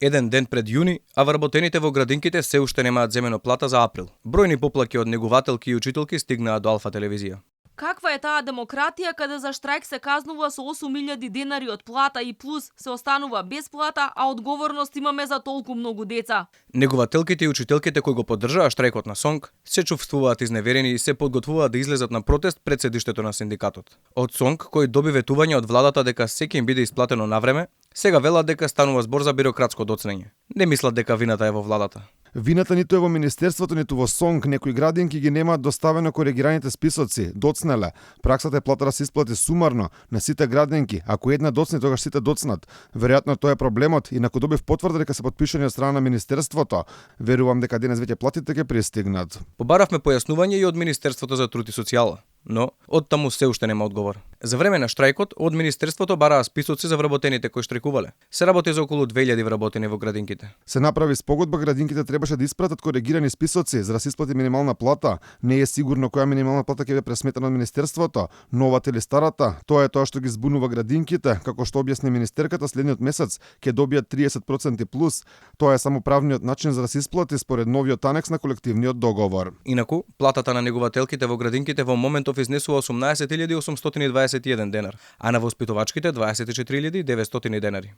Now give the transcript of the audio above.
Еден ден пред јуни, а вработените во градинките се уште немаат земено плата за април. Бројни поплаки од негувателки и учителки стигнаа до Алфа телевизија. Каква е таа демократија каде за штрајк се казнува со 8.000 денари од плата и плюс се останува без плата, а одговорност имаме за толку многу деца? Негувателките и учителките кои го поддржаа штрајкот на СОНК се чувствуваат изневерени и се подготвуваат да излезат на протест пред седиштето на синдикатот. Од СОНК, кој доби ветување од владата дека секи им биде исплатено навреме, сега велат дека станува збор за бирократско доцнење. Не мислат дека вината е во владата. Вината ниту е во Министерството, ниту во СОНК. Некои градинки ги немаат доставено коригираните списоци. Доцнеле. Праксата е плата да се исплати сумарно на сите градинки. Ако една доцне, тогаш сите доцнат. Веројатно тоа е проблемот, инаку добив потврда дека се подпишани од страна на Министерството. Верувам дека денес веќе платите ќе пристигнат. Побаравме појаснување и од Министерството за труд и социјала, но од таму се уште нема одговор. За време на штрајкот од Министерството бараа списоци за вработените кои штрajкувале. Се работи за околу 2000 вработени во градинките. Се направи спогодба, градинките требаше да испратат коригирани списоци за да се исплати минимална плата. Не е сигурно која минимална плата ќе биде пресметена од Министерството, новата или старата. Тоа е тоа што ги збунува градинките, како што објасни министерката, следниот месец ќе добијат 30% плюс. Тоа е само правниот начин за да се исплати според новиот анекс на колективниот договор. Инаку, платата на негувателките во градинките во моментов изнесува 18.821 денар, а на воспитувачките 24.900 денари.